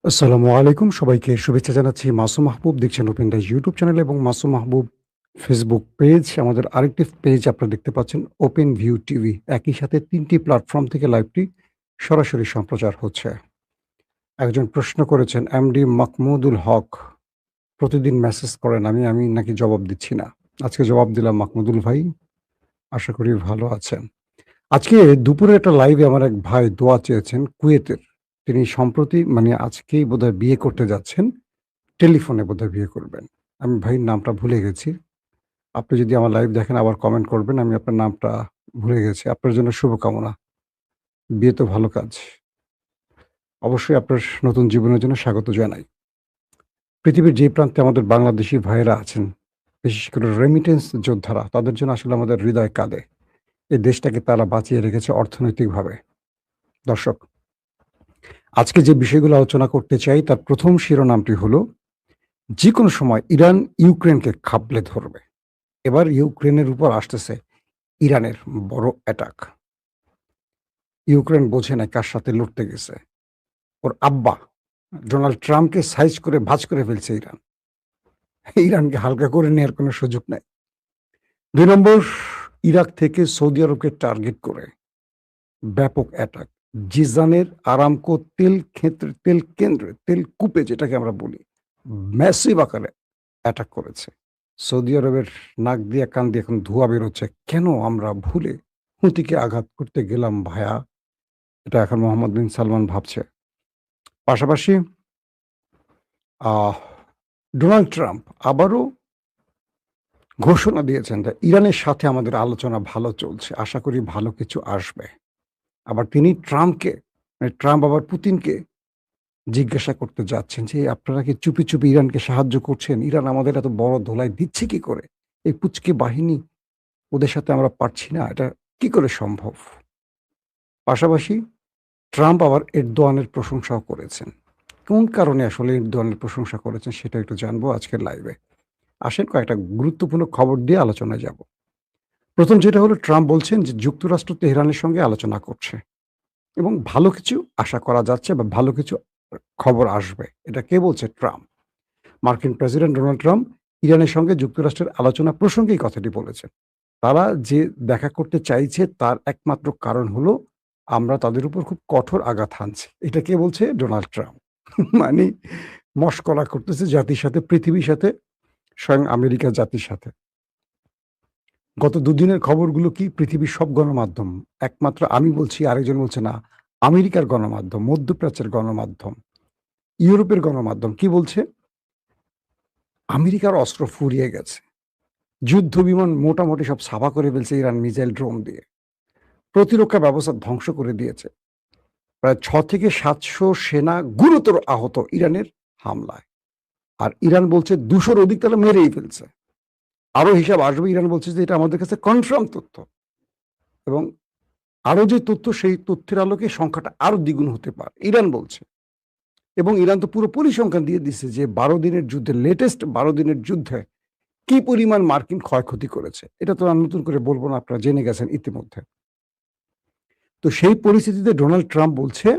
আসসালামু আলাইকুম। সবাইকে শুভেচ্ছা জানাচ্ছি। মাসুম মাহবুব দেখছেন ওপেন ডাইজ ইউটিউব চ্যানেল এবং মাসুম মাহবুব ফেসবুক পেজ। আমাদের আরেকটি পেজ আপনারা দেখতে পাচ্ছেন ওপেন ভিউ টিভি। একই সাথে ৩ টি প্ল্যাটফর্ম থেকে লাইভটি সরাসরি সম্প্রচার হচ্ছে। একজন প্রশ্ন করেছেন এমডি মাহমুদুল হক, প্রতিদিন মেসেজ করেন আমি নাকি জবাব দিচ্ছি না। আজকে জবাব দিলাম মাহমুদুল ভাই। আশা করি ভালো আছেন। আজকে দুপুরে একটা লাইভে আমার এক ভাই দোয়া চেয়েছেন কুয়েতের। তিনি সম্প্রতি আজকেই বোধহয় বিয়ে করতে যাচ্ছেন। টেলিফোনে বোধহয় বিয়ে করবেন। আমি ভাইয়ের নামটা ভুলে গেছি। আপনি যদি আমার লাইভ দেখেন আবার কমেন্ট করবেন। আমি আপনার নামটা ভুলে গেছি। আপনার জন্য শুভকামনা। বিয়ে তো ভালো কাজ। অবশ্যই আপনার নতুন জীবনের জন্য স্বাগত জানাই। পৃথিবীর যে প্রান্তে আমাদের বাংলাদেশী ভাইয়েরা আছেন, বিশেষ করে রেমিটেন্স যোদ্ধারা, তাদের জন্য আসলে আমাদের হৃদয় কাঁদে। এই দেশটাকে তারা বাঁচিয়ে রেখেছে অর্থনৈতিকভাবে। দর্শক, আজকে যে বিষয়গুলো আলোচনা করতে চাই তার ১ম শিরোনামটি হলো, যেকোনো সময় ইরান ইউক্রেনকে খাবলে ধরবে। এবার ইউক্রেনের উপর আসতেছে ইরানের বড় অ্যাটাক। ইউক্রেন বোঝে না কার সাথে লড়তে গেছে। ওর আব্বা ডোনাল্ড ট্রাম্পকে সাইজ করে ভাঁজ করে ফেলছে ইরান। ইরানকে হালকা করে নেয়ার কোনো সুযোগ নাই। ২ নম্বর, ইরাক থেকে সৌদি আরবকে টার্গেট করে ব্যাপক অ্যাটাক। জিজানের আরামকো তেল কেন্দ্রে, তেল কূপে যেটাকে আমরা বলি, ম্যাসিভ আকারে অ্যাটাক করেছে। সৌদি আরবের নাক দিয়ে কান দিয়ে এখন ধোঁয়া বেরোচ্ছে। কেন আমরা ভুলে হুতিকে আঘাত করতে গেলাম ভায়া? এটা এখন মোহাম্মদ বিন সালমান ভাবছে। পাশাপাশি আহ ডোনাল্ড ট্রাম্প আবারও ঘোষণা দিয়েছেন যে ইরানের সাথে আমাদের আলোচনা ভালো চলছে। আশা করি ভালো কিছু আসবে। আবার তিনি ট্রাম্প আবার পুতিনকে জিজ্ঞাসা করতে যাচ্ছেন যে, "আপনারা কি চুপি, চুপি ইরানকে সাহায্য করছেন? ইরান আমাদের এত বড় ধোলাই দিচ্ছে কি করে? এই পুচকে বাহিনী, ওদের সাথে আমরা পারছি না। এটা কি করে সম্ভব?" পাশাপাশি ট্রাম্প আবার এরদোয়ানের প্রশংসাও করেছেন। কোন কারণে আসলে এরদোয়ানের প্রশংসা করেছেন সেটা একটু জানবো আজকের লাইভে। আসেন কয়েকটা গুরুত্বপূর্ণ খবর দিয়ে আলোচনায় যাব। ১ম যেটা হলো, ট্রাম্প বলছেন যে যুক্তরাষ্ট্র তেহরানের সঙ্গে আলোচনা করছে এবং ভালো কিছু আশা করা যাচ্ছে বা ভালো কিছু খবর আসবে। এটা কে বলছে? ট্রাম্প। মার্কিন প্রেসিডেন্ট ডোনাল্ড ট্রাম্প ইরানের সঙ্গে যুক্তরাষ্ট্রের আলোচনা প্রসঙ্গে এই কথাটি বলেছেন। তারা যে দেখা করতে চাইছে তার একমাত্র কারণ হলো আমরা তাদের উপর খুব কঠোর আঘাত হানছি। এটা কে বলছে? Donald Trump. মানে মশকরা করতেছে জাতির সাথে, পৃথিবীর সাথে, স্বয়ং আমেরিকা জাতির সাথে। গত দুদিনের খবরগুলো কি? পৃথিবীর সব গণমাধ্যম, একমাত্র আমি বলছি, আরেকজন বলছে না, আমেরিকার গণমাধ্যম, মধ্যপ্রাচ্যের গণমাধ্যম, ইউরোপের গণমাধ্যম কি বলছে? আমেরিকার অস্ত্র ফুরিয়ে গেছে। যুদ্ধ বিমান মোটামুটি সব সাফা করে ফেলছে ইরান মিসাইল ড্রোন দিয়ে। প্রতিরক্ষা ব্যবস্থা ধ্বংস করে দিয়েছে। প্রায় ৬ থেকে ৭০০ সেনা গুরুতর আহত ইরানের হামলায়। আর ইরান বলছে ২০০-র অধিক তারা মেরেই ফেলছে। আরো হিসাব আসবে। ইরান বলছে যে এটা আমাদের কাছে কনফার্ম তথ্য এবং আরো যে তথ্য সেই তথ্যের আলোকে সংখ্যাটা আরো দ্বিগুণ হতে পারে। ইরান বলছে। এবং ইরান তো পুরো পরিসংখ্যান দিয়ে দিচ্ছে যে ১২ দিনের যুদ্ধে, লেটেস্ট ১২ দিনের যুদ্ধে কি পরিমাণ মার্কিন ক্ষয়ক্ষতি করেছে। এটা তো আর নতুন করে বলব না, আপনারা জেনে গেছেন ইতিমধ্যে। তো সেই পরিস্থিতিতে ডোনাল্ড ট্রাম্প বলছে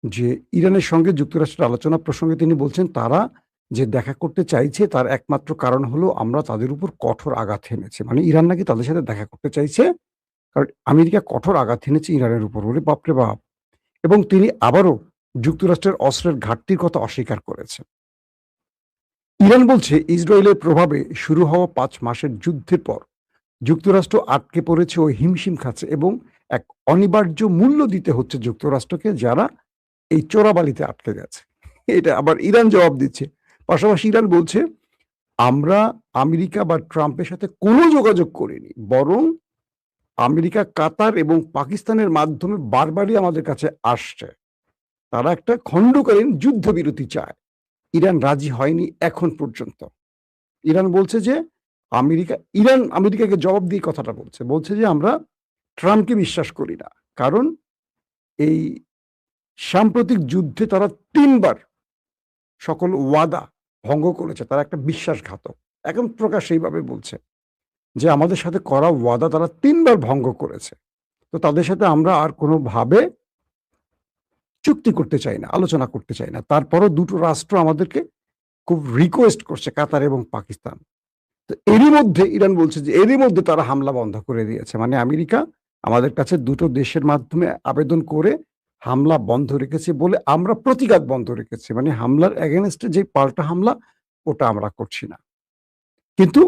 যে ইরানের সঙ্গে যুক্তরাষ্ট্রের আলোচনা প্রসঙ্গে তিনি বলছেন তারা যে দেখা করতে চাইছে তার একমাত্র কারণ হলো আমরা তাদের উপর কঠোর আঘাত হেনেছি। মানে ইরান নাকি তাদের সাথে দেখা করতে চাইছে কারণ আমেরিকা কঠোর আঘাত হেনেছে ইরানের উপর। ওরে বাপরে বাপ! এবং তিনি আবারও যুক্তরাষ্ট্রের অস্ত্রের ঘাটতির কথা অস্বীকার করেছেন। ইরান বলছে ইসরায়েলের প্রভাবে শুরু হওয়া ৫ মাসের যুদ্ধের পর যুক্তরাষ্ট্র আটকে পড়েছে ও হিমশিম খাচ্ছে এবং এক অনিবার্য মূল্য দিতে হচ্ছে যুক্তরাষ্ট্রকে, যারা এই চোরাবালিতে আটকে গেছে। এটা আবার ইরান জবাব দিচ্ছে। পাশাপাশি ইরান বলছে, "আমরা আমেরিকা বা ট্রাম্পের সাথে কোনো যোগাযোগ করিনি। বরং আমেরিকা, কাতার এবং পাকিস্তানের মাধ্যমে বারবারই আমাদের কাছে আসছে। তারা একটা খণ্ডকালীন যুদ্ধবিরতি চায়। ইরান রাজি হয়নি এখন পর্যন্ত।" ইরান বলছে যে ইরান আমেরিকাকে জবাব দিয়ে কথাটা বলছে। বলছে যে, "আমরা ট্রাম্পকে বিশ্বাস করি না। কারণ এই সাম্প্রতিক যুদ্ধে তারা ৩ বার সকল ওয়াদা ভঙ্গ করেছে। তারা একটা বিশ্বাসঘাতক।" একদম প্রকাশ্যে এইভাবে বলছে যে, "আমাদের সাথে করা ওয়াদা তারা ৩ বার ভঙ্গ করেছে। তো তাদের সাথে আমরা আর কোনোভাবে চুক্তি করতে চাই না, আলোচনা করতে চাই না। তারপরও দুটো রাষ্ট্র আমাদেরকে খুব রিকোয়েস্ট করছে, কাতার এবং পাকিস্তান। তো এরই মধ্যে ইরান বলছে যে এরই মধ্যে তারা হামলা বন্ধ করে দিয়েছে। মানে আমেরিকা আমাদের কাছে দুটো দেশের মাধ্যমে আবেদন করে হামলা বন্ধ রেখেছে বলে আমরা প্রতিঘাত বন্ধ রেখেছি। মানে হামলার এগেইনস্টে যে পাল্টা হামলা ওটা আমরা করছি না। কিন্তু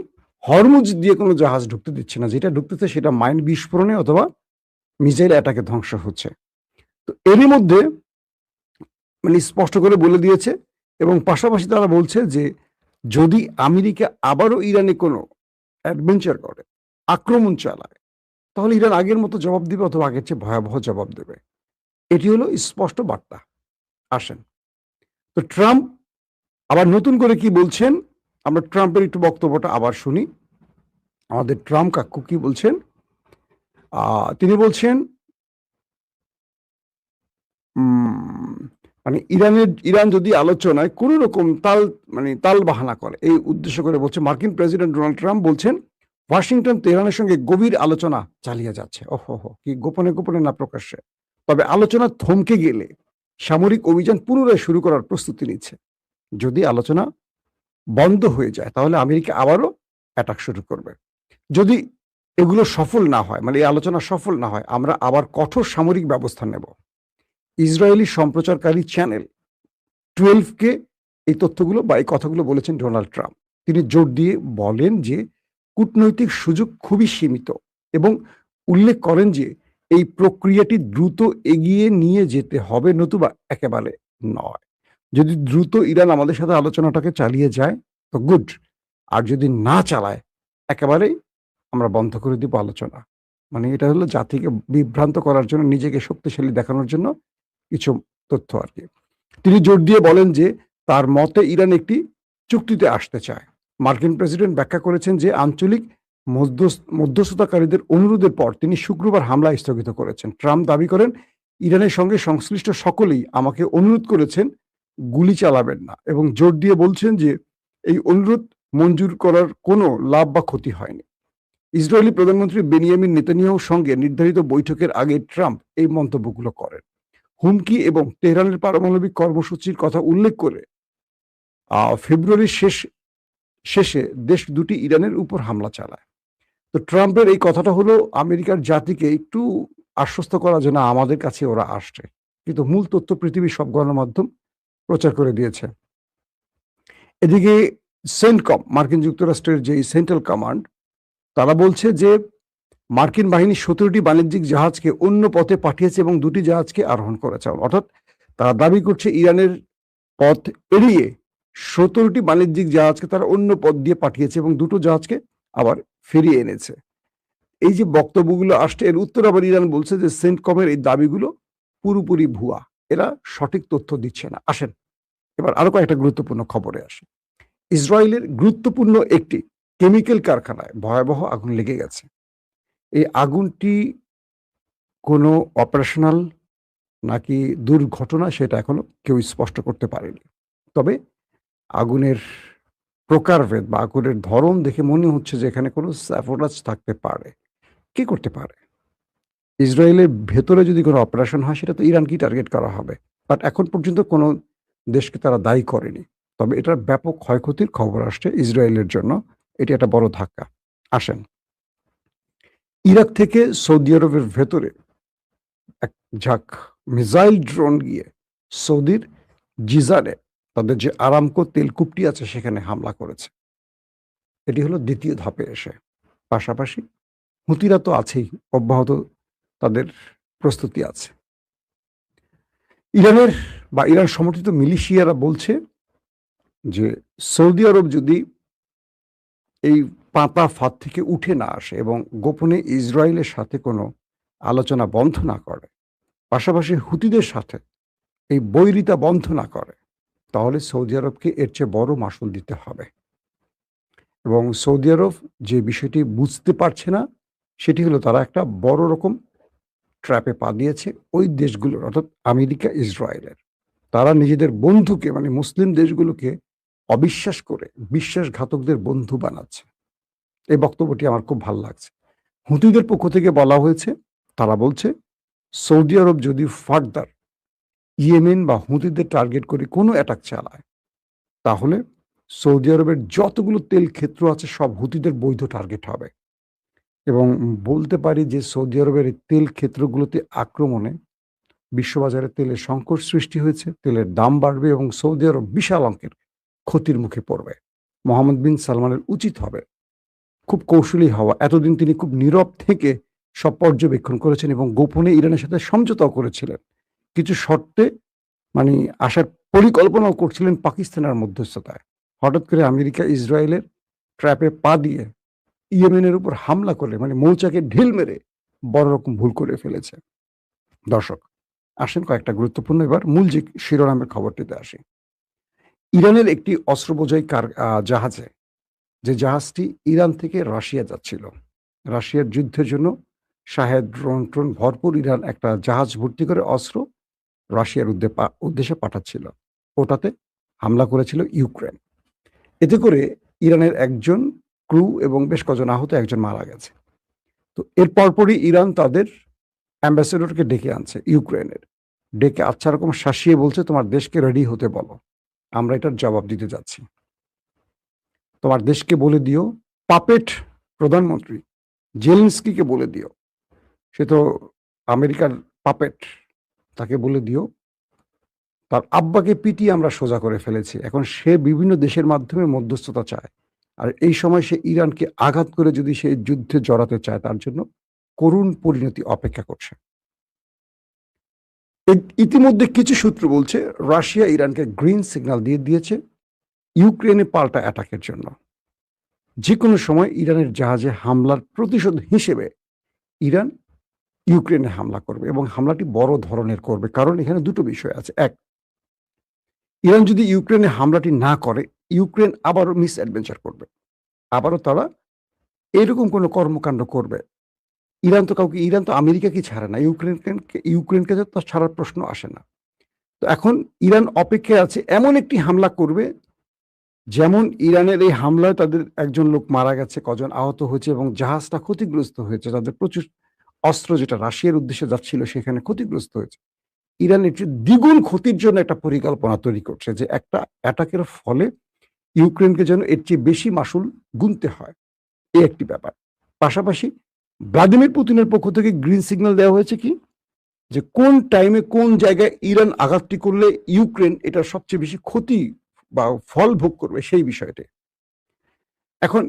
হরমুজ দিয়ে কোনো জাহাজ ঢুকতে দিচ্ছে না। যেটা ঢুকতেছে সেটা মাইন বিস্ফোরণে অথবা মিসাইল অ্যাটাকে ধ্বংস হচ্ছে। তো এরই মধ্যে মানে স্পষ্ট করে বলে দিয়েছে এবং পাশাপাশি তারা বলছে যে যদি আমেরিকা আবারও ইরানে কোনো অ্যাডভেঞ্চার করে, আক্রমণ চালায়, তাহলে ইরান আগের মতো জবাব দিবে অথবা আগের চেয়ে ভয়াবহ জবাব দেবে। এটি হলো স্পষ্ট বার্তা। আসেন, তো ট্রাম্প আবার নতুন করে কি বলছেন, আমরা ট্রাম্পের একটু বক্তব্যটা আবার শুনি। আমাদের ট্রাম্প কাকু কি বলছেন? তিনি বলছেন মানে ইরান যদি আলোচনায় কোনো রকম তাল বাহানা করে, এই উদ্দেশ্য করে বলছে মার্কিন প্রেসিডেন্ট ডোনাল্ড ট্রাম্প বলছেন ওয়াশিংটন তেহরানের সঙ্গে গভীর আলোচনা চালিয়ে যাচ্ছে। ওহো, কি গোপনে গোপনে না প্রকাশ্যে। তবে আলোচনা থমকে গেলে সামরিক অভিযান পুনরায় শুরু করার প্রস্তুতি নিচ্ছে। যদি আলোচনা বন্ধ হয়ে যায় তাহলে আমেরিকা আবারও অ্যাটাক শুরু করবে। যদি এগুলো সফল না হয়, মানে এই আলোচনা সফল না হয়, আমরা আবার কঠোর সামরিক ব্যবস্থা নেব। ইসরায়েলি সম্প্রচারকারী চ্যানেল 12কে এই তথ্যগুলো বা এই কথাগুলো বলেছেন ডোনাল্ড ট্রাম্প। তিনি জোর দিয়ে বলেন যে কূটনৈতিক সুযোগ খুবই সীমিত এবং উল্লেখ করেন যে এই প্রক্রিয়াটি দ্রুত এগিয়ে নিয়ে যেতে হবে, নতুবা একেবারে নয়। যদি দ্রুত ইরান আমাদের সাথে আলোচনাটাকে চালিয়ে যায় তো গুড, আর যদি না চালায় একেবারেই আমরা বন্ধ করে দিব আলোচনা। মানে এটা হলো জাতিকে বিভ্রান্ত করার জন্য, নিজেকে শক্তিশালী দেখানোর জন্য কিছু তথ্য আর কি। তিনি জোর দিয়ে বলেন যে তার মতে ইরান একটি চুক্তিতে আসতে চায়। মার্কিন প্রেসিডেন্ট ব্যাখ্যা করেছেন যে আঞ্চলিক মধ্যস্থতাকারীদের অনুরোধের পর তিনি শুক্রবার হামলা স্থগিত করেছেন। ট্রাম্প দাবি করেন ইরানের সঙ্গে সংশ্লিষ্ট সকলেই আমাকে অনুরোধ করেছেন গুলি চালাবেন না এবং জোর দিয়ে বলছেন যে এই অনুরোধ মঞ্জুর করার কোনো লাভ বা ক্ষতি হয়নি। ইসরায়েলি প্রধানমন্ত্রী বেনিয়ামিন নেতানিয়াহুর সঙ্গে নির্ধারিত বৈঠকের আগে ট্রাম্প এই মন্তব্যগুলো করেন। হুমকি এবং তেহরানের পারমাণবিক কর্মসূচির কথা উল্লেখ করে ফেব্রুয়ারির শেষে দেশ দুটি ইরানের উপর হামলা চালায়। তো ট্রাম্পের এই কথাটা হলো আমেরিকার জাতিকে একটু আশ্বস্ত করা যে না, আমাদের কাছে ওরা আসছে, কিন্তু মূল তথ্য পৃথিবীর সব গণমাধ্যম প্রচার করে দিয়েছে। এদিকে সেন্টকম, মার্কিন যুক্তরাষ্ট্রের যে সেন্ট্রাল কমান্ড, তারা বলছে যে মার্কিন বাহিনী 17টি বাণিজ্যিক জাহাজকে অন্য পথে পাঠিয়েছে এবং 2টি জাহাজকে আরোহণ করেছে। অর্থাৎ তারা দাবি করছে ইরানের পথ এড়িয়ে 17টি বাণিজ্যিক জাহাজকে তারা অন্য পথ দিয়ে পাঠিয়েছে এবং 2টো জাহাজকে আবার ফিরিয়ে এনেছে। এই যে বক্তব্যগুলো আসছে, এর উত্তর আবার ইরান বলছে যে সেন্টকমের এই দাবিগুলো পুরোপুরি ভুয়া, এরা সঠিক তথ্য দিচ্ছে না। আসেন এবার আরো কয়েকটা গুরুত্বপূর্ণ খবরে আসে। ইসরায়েলের গুরুত্বপূর্ণ একটি কেমিক্যাল কারখানায় ভয়াবহ আগুন লেগে গেছে। এই আগুনটি কোনো অপারেশনাল নাকি দুর্ঘটনা সেটা এখনো কেউ স্পষ্ট করতে পারেনি। তবে আগুনের প্রকারভেদ বা আগুনের ধরন দেখে মনে হচ্ছে যে এখানে কোনো স্যাবোটাজ থাকতে পারে। কে করতে পারে? ইসরায়েলের ভেতরে যদি কোনো অপারেশন হয় সেটা তো ইরানকেই টার্গেট করা হবে। বাট এখন পর্যন্ত কোনো দেশকে তারা দায়ী করেনি। তবে এটার ব্যাপক ক্ষয়ক্ষতির খবর আসছে ইসরায়েলের জন্য। এটি একটা বড় ধাক্কা। আসেন, ইরাক থেকে সৌদি আরবের ভেতরে এক ঝাঁক মিসাইল ড্রোন গিয়ে সৌদির জিজানে তাদের যে আরামকো তেলকূপটি আছে সেখানে হামলা করেছে। এটি হলো দ্বিতীয় ধাপে এসে। পাশাপাশি হুতিরা তো আছেই, অব্যাহত তাদের প্রস্তুতি আছে। ইরানের বা ইরান সমর্থিত মিলিশিয়ারা বলছে যে সৌদি আরব যদি এই পাতা ফাঁদ থেকে উঠে না আসে এবং গোপনে ইসরায়েলের সাথে কোনো আলোচনা বন্ধ না করে, পাশাপাশি হুতিদের সাথে এই বৈরিতা বন্ধ না করে, তাহলে সৌদি আরবকে এর চেয়ে বড় মাসুল দিতে হবে। এবং সৌদি আরব যে বিষয়টি বুঝতে পারছে না সেটি হলো তারা একটা বড় রকম ট্র্যাপে পা দিয়েছে ওই দেশগুলোর, অর্থাৎ আমেরিকা ইসরায়েলের। তারা নিজেদের বন্ধুকে মানে মুসলিম দেশগুলোকে অবিশ্বাস করে বিশ্বাসঘাতকদের বন্ধু বানাচ্ছে। এই বক্তব্যটি আমার খুব ভালো লাগছে। হুতিদের পক্ষ থেকে বলা হয়েছে, তারা বলছে সৌদি আরব যদি ফার্দার ইয়েমেন বা হুতিদের টার্গেট করে কোনো অ্যাটাক চালায়, তাহলে সৌদি আরবের যতগুলো তেল ক্ষেত্র আছে সব হুতিদের বৈধ টার্গেট হবে। এবং বলতে পারি যে সৌদি আরবের এই তেল ক্ষেত্রগুলোতে আক্রমণে বিশ্ববাজারে তেলের সংকট সৃষ্টি হয়েছে, তেলের দাম বাড়বে এবং সৌদি আরব বিশাল অঙ্কের ক্ষতির মুখে পড়বে। মোহাম্মদ বিন সালমানের উচিত হবে খুব কৌশলী হওয়া। এতদিন তিনি খুব নীরব থেকে সব পর্যবেক্ষণ করেছেন এবং গোপনে ইরানের সাথে সমঝোতাও করেছিলেন। কিছু শর্তে মানে আসার পরিকল্পনাও করছিলেন পাকিস্তানের মধ্যস্থতায়। হঠাৎ করে আমেরিকা ইসরায়েলের ট্র্যাপে পা দিয়ে ইয়েমেনের উপর হামলা করে মানে মৌচাকে ঢিল মেরে বড় রকম ভুল করে ফেলেছে। দর্শক, আসেন কয়েকটা গুরুত্বপূর্ণ এবার মূল যে শিরোনামের খবরটিতে আসি। ইরানের একটি অস্ত্র বোঝাই জাহাজে, যে জাহাজটি ইরান থেকে রাশিয়া যাচ্ছিল, রাশিয়ার যুদ্ধের জন্য শাহেদ ড্রোন ট্রোন ভরপুর ইরান একটা জাহাজ ভর্তি করে অস্ত্র রাশিয়ার উদ্দেশ্যে পাঠাচ্ছিল। ওটাতে হামলা করেছিল ইউক্রেন। এতে করে ইরানের একজন ক্রু এবং বেশ কজন আহত, একজন মারা গেছে। তো এর পরপরই ইরান তাদের অ্যাম্বাসেডরকে ডেকে আনছে ইউক্রেনের, ডেকে আচ্ছা রকম শাসিয়ে বলছে তোমার দেশকে রেডি হতে বলো, আমরা এটার জবাব দিতে যাচ্ছি। তোমার দেশকে বলে দিও, পাপেট প্রধানমন্ত্রী জেলেনস্কিকে বলে দিও, সে তো আমেরিকার পাপেট, তাকে বলে দিও তার আব্বাকে পিটিয়ে আমরা সোজা করে ফেলেছি। এখন সে বিভিন্ন দেশের মাধ্যমে মধ্যস্থতা চায়, আর এই সময় সে ইরানকে আঘাত করে যদি সে যুদ্ধে জড়াতে চায় তার জন্য করুণ পরিণতি অপেক্ষা করছে। ইতিমধ্যে কিছু সূত্র বলছে রাশিয়া ইরানকে গ্রিন সিগন্যাল দিয়ে দিয়েছে ইউক্রেনে পাল্টা অ্যাটাকের জন্য। যে কোনো সময় ইরানের জাহাজে হামলার প্রতিশোধ হিসেবে ইরান ইউক্রেনে হামলা করবে এবং হামলাটি বড় ধরনের করবে। কারণ এখানে দুটো বিষয় আছে। এক, ইরান যদি ইউক্রেনে হামলাটি না করে ইউক্রেন আবারও মিস অ্যাডভেঞ্চার করবে, আবারও তারা এরকম কোনো কর্মকাণ্ড করবে। ইরান তো আমেরিকাকে ছাড়ে না, ইউক্রেনকে তো ছাড়ার প্রশ্ন আসে না। তো এখন ইরান অপেক্ষায় আছে এমন একটি হামলা করবে যেমন ইরানের এই হামলায় তাদের একজন লোক মারা গেছে, কজন আহত হয়েছে এবং জাহাজটা ক্ষতিগ্রস্ত হয়েছে, তাদের প্রচুর অস্ত্র যেটা রাশিয়ার উদ্দেশ্যে যাচ্ছিল সেখানে ক্ষতিগ্রস্ত হয়েছে। ইরান একটি দ্বিগুণ ক্ষতির জন্য একটা পরিকল্পনা তৈরি করছে যে একটা অ্যাটাকের ফলে ইউক্রেনকে যেন এর চেয়ে বেশি মাসুল গুনতে হয়, এই একটি ব্যাপার। পাশাপাশি ভ্লাদিমির পুতিনের পক্ষ থেকে গ্রিন সিগন্যাল দেওয়া হয়েছে কি, যে কোন টাইমে কোন জায়গায় ইরান আঘাতটি করলে ইউক্রেন এটা সবচেয়ে বেশি ক্ষতি বা ফল ভোগ করবে সেই বিষয়টি। এখন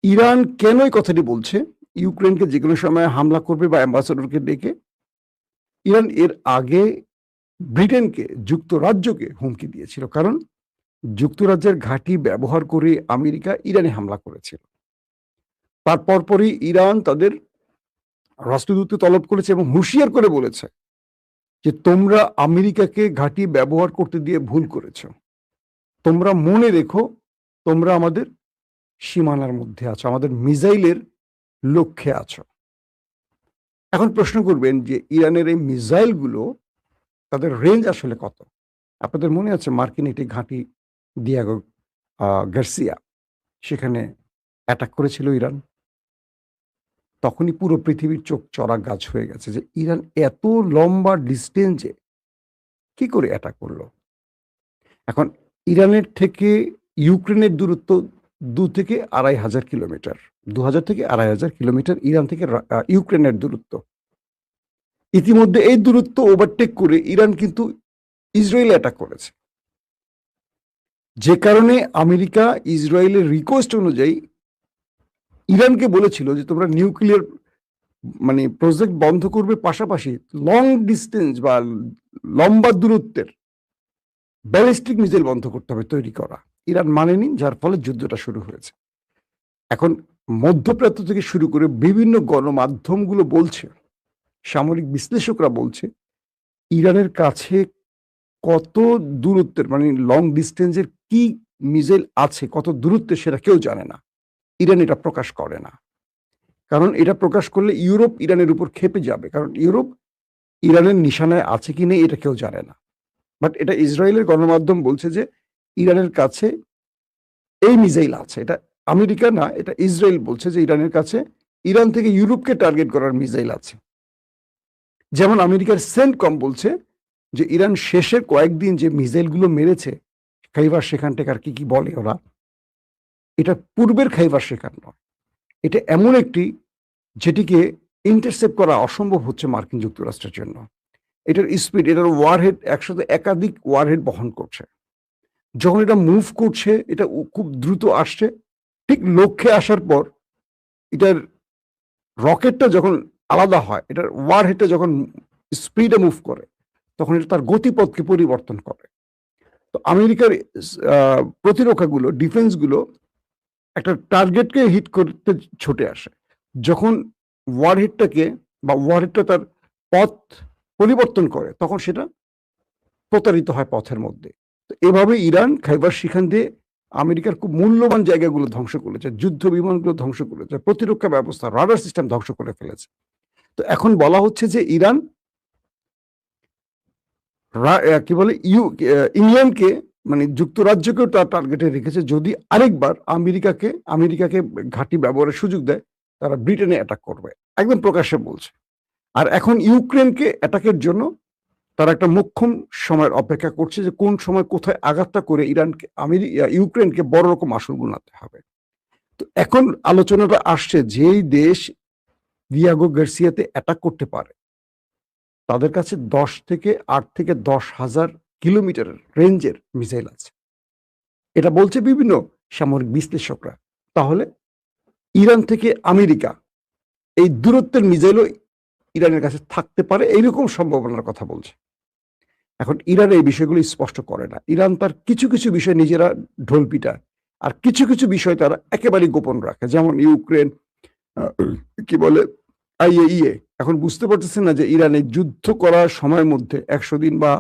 ইরান কেন এই কথাটি বলছে ইউক্রেনকে যে কোনো সময় হামলা করবে বা অ্যাম্বাসেডরকে ডেকে? ইরান এর আগে ব্রিটেনকে, যুক্তরাজ্যকে হুমকি দিয়েছিল, কারণ যুক্তরাজ্যের ঘাঁটি ব্যবহার করে আমেরিকা ইরানে হামলা করেছিল। তারপর পরই ইরান তাদের রাষ্ট্রদূতকে তলব করেছে এবং হুঁশিয়ার করে বলেছে যে তোমরা আমেরিকাকে ঘাঁটি ব্যবহার করতে দিয়ে ভুল করেছো, তোমরা মনে রেখো তোমরা আমাদের সীমানার মধ্যে আছো, আমাদের মিসাইলের লক্ষ্যে আছো। এখন প্রশ্ন করবেন যে ইরানের এই মিসাইলগুলো তাদের রেঞ্জ আসলে কত? আপনাদের মনে আছে মার্কিন একটি ঘাঁটি দিয়াগো গার্সিয়া, সেখানে অ্যাটাক করেছিল ইরান। তখনই পুরো পৃথিবীর চোখ চড়া গাছ হয়ে গেছে যে ইরান এত লম্বা ডিস্টেন্সে কি করে অ্যাটাক করলো। এখন ইরানের থেকে ইউক্রেনের দূরত্ব 2 থেকে 2,500 কিলোমিটার, 2,000 থেকে 2,500 কিলোমিটার ইরান থেকে ইউক্রেনের দূরত্ব। ইতিমধ্যে এই দূরত্ব ওভারটেক করে ইরান কিন্তু ইসরায়েলে অ্যাটাক করেছে, যে কারণে আমেরিকা ইসরায়েলের রিকোয়েস্ট অনুযায়ী ইরানকে বলেছিল যে তোমরা নিউক্লিয়ার মানে প্রজেক্ট বন্ধ করবে, পাশাপাশি লং ডিস্টেন্স বা লম্বা দূরত্বের ব্যালিস্টিক মিসাইল বন্ধ করতে হবে তৈরি করা। ইরান মানেনি, যার ফলে যুদ্ধটা শুরু হয়েছে। এখন মধ্যপ্রাচ্য থেকে শুরু করে বিভিন্ন গণমাধ্যমগুলো বলছে, সামরিক বিশ্লেষকরা বলছে ইরানের কাছে কত দূরত্বের মানে লং ডিস্টেন্সের কি মিসাইল আছে, কত দূরত্বে সেটা কেউ জানে না। ইরান এটা প্রকাশ করে না, কারণ এটা প্রকাশ করলে ইউরোপ ইরানের উপর ক্ষেপে যাবে, কারণ ইউরোপ ইরানের নিশানায় আছে কি নেই এটা কেউ জানে না। বাট এটা ইসরায়েলের গণমাধ্যম বলছে যে ইরানের কাছে এই মিসাইল আছে। এটা আমেরিকা না, এটা ইসরায়েল বলছে যে ইরানের কাছে ইরান থেকে ইউরোপকে টার্গেট করার মিসাইল আছে। যেমন আমেরিকার সেন্টকম বলছে যে ইরান শেষের কয়েকদিন যে মিসাইলগুলো মেরেছে, খাইবার সেখান থেকে আর কি বলে ওরা, এটা পূর্বের খাইবার শেখার নয়। এটা এমন একটি যেটিকে ইন্টারসেপ্ট করা অসম্ভব হচ্ছে মার্কিন যুক্তরাষ্ট্রের জন্য। এটার স্পিড, এটার ওয়ারহেড একসাথে একাধিক ওয়ারহেড বহন করছে। যখন এটা মুভ করছে, এটা খুব দ্রুত আসছে, ঠিক লক্ষ্যে আসার পর এটার রকেটটা যখন আলাদা হয়, এটার ওয়ারহেডটা যখন স্পিডে মুভ করে, তখন এটা তার গতিপথকে পরিবর্তন করে। তো আমেরিকার প্রতিরক্ষাগুলো, ডিফেন্সগুলো একটা টার্গেটকে হিট করতে ছুটে আসে। যখন ওয়ারহেডটা তার পথ পরিবর্তন করে, তখন সেটা প্রতারিত হয় পথের মধ্যে। তো এভাবে ইরান খাইবার শিখান দিয়ে আমেরিকার খুব মূল্যবান জায়গাগুলো ধ্বংস করেছে, যুদ্ধ বিমানগুলো ধ্বংস করেছে, প্রতিরক্ষা ব্যবস্থা, রাডার সিস্টেম ধ্বংস করে ফেলেছে। তো এখন বলা হচ্ছে যে ইরান কি বলে ইংল্যান্ডকে, মানে যুক্তরাজ্যকেও তার টার্গেটে রেখেছে, যদি আরেকবার আমেরিকাকে ঘাঁটি ব্যবহারের সুযোগ দেয়, তারা ব্রিটেনে অ্যাটাক করবে, একদম প্রকাশ্যে বলছে। আর এখন ইউক্রেনকে অ্যাটাকের জন্য তারা একটা মোক্ষম সময়ের অপেক্ষা করছে, যে কোন সময় কোথায় আঘাতটা করে ইউক্রেনকে বড় রকম আসল গুনাতে হবে। তো এখন আলোচনাটা আসছে, যেই দেশ দিয়াগো গার্সিয়াতে অ্যাটাক করতে পারে, তাদের কাছে 8 থেকে 10,000 কিলোমিটারের রেঞ্জের মিসাইল আছে। এটা বলছে বিভিন্ন সামরিক বিশ্লেষকরা। তাহলে ইরান থেকে আমেরিকা এই দূরত্বের মিসাইলও ইরানের কাছে থাকতে পারে, এইরকম সম্ভাবনার কথা বলছে। এখন ইরান এই বিষয়গুলো স্পষ্ট করে না। ইরান তার কিছু কিছু বিষয় নিজেরা ঢোল পিটায়, আর কিছু কিছু বিষয় তারা একেবারেই গোপন রাখে। যেমন ইউক্রেন, কি বলে, IAEA এখন বুঝতে পারতেছে না যে ইরানে যুদ্ধ করার সময়ের মধ্যে 100 দিন বা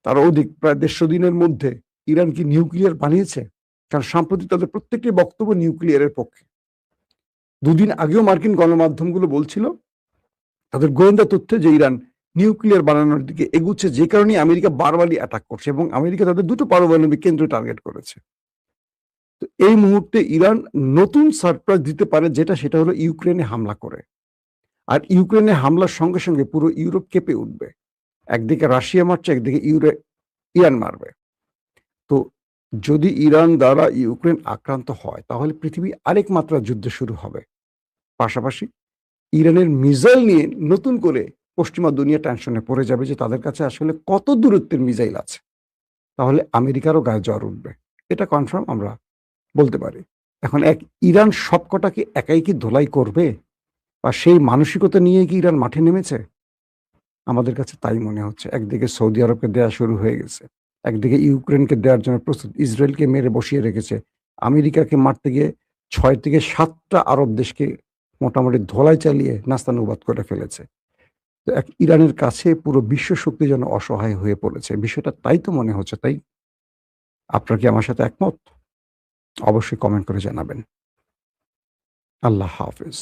তার অধিক, প্রায় 150 দিনের মধ্যে ইরান কি নিউক্লিয়ার বানিয়েছে? কারণ সাম্প্রতিক তাদের প্রত্যেকটি বক্তব্য নিউক্লিয়ারের পক্ষে। দুদিন আগেও মার্কিন গণমাধ্যমগুলো বলছিল তাদের গোয়েন্দা তথ্যে যে ইরান নিউক্লিয়ার বানানোর দিকে এগুচ্ছে, যে কারণে আমেরিকা বারবারই অ্যাটাক করছে, এবং আমেরিকা তাদের 2টো পারমাণবিক কেন্দ্র টার্গেট করেছে। তো এই মুহূর্তে ইরান নতুন সারপ্রাইজ দিতে পারে, সেটা হলো ইউক্রেনে হামলা করে। আর ইউক্রেনে হামলার সঙ্গে সঙ্গে পুরো ইউরোপ কেঁপে উঠবে। একদিকে রাশিয়া মারছে, একদিকে ইরান মারবে। তো যদি ইরান দ্বারা ইউক্রেন আক্রান্ত হয়, তাহলে পৃথিবী আরেক মাত্রা যুদ্ধ শুরু হবে। পাশাপাশি ইরানের মিসাইল নিয়ে নতুন করে পশ্চিমা দুনিয়া টেনশনে পড়ে যাবে, যে তাদের কাছে আসলে কত দূরত্বের মিসাইল আছে। তাহলে আমেরিকারও গায়ে জ্বর উঠবে, এটা কনফার্ম আমরা বলতে পারি। এখন ইরান সবকটাকে একাই কি ধোলাই করবে, বা সেই মানসিকতা নিয়ে কি ইরান মাঠে নেমেছে? আমাদের কাছে তাই মনে হচ্ছে। একদিকে সৌদি আরবকে দেয়া শুরু হয়ে গেছে, একদিকে ইউক্রেনকে দেওয়ার জন্য প্রস্তুত, ইসরায়েলকে মেরে বসিয়ে রেখেছে, আমেরিকাকে মারতে গিয়ে 6 থেকে 7টা আরব দেশকে মোটামুটি ধোলাই চালিয়ে নাস্তানুবাদ করে ফেলেছে। তো ইরানের কাছে পুরো বিশ্ব শক্তি যেন অসহায় হয়ে পড়েছে, বিষয়টা তাই তো মনে হচ্ছে। তাই আপনার কি আমার সাথে একমত? অবশ্যই কমেন্ট করে জানাবেন। আল্লাহ হাফেজ।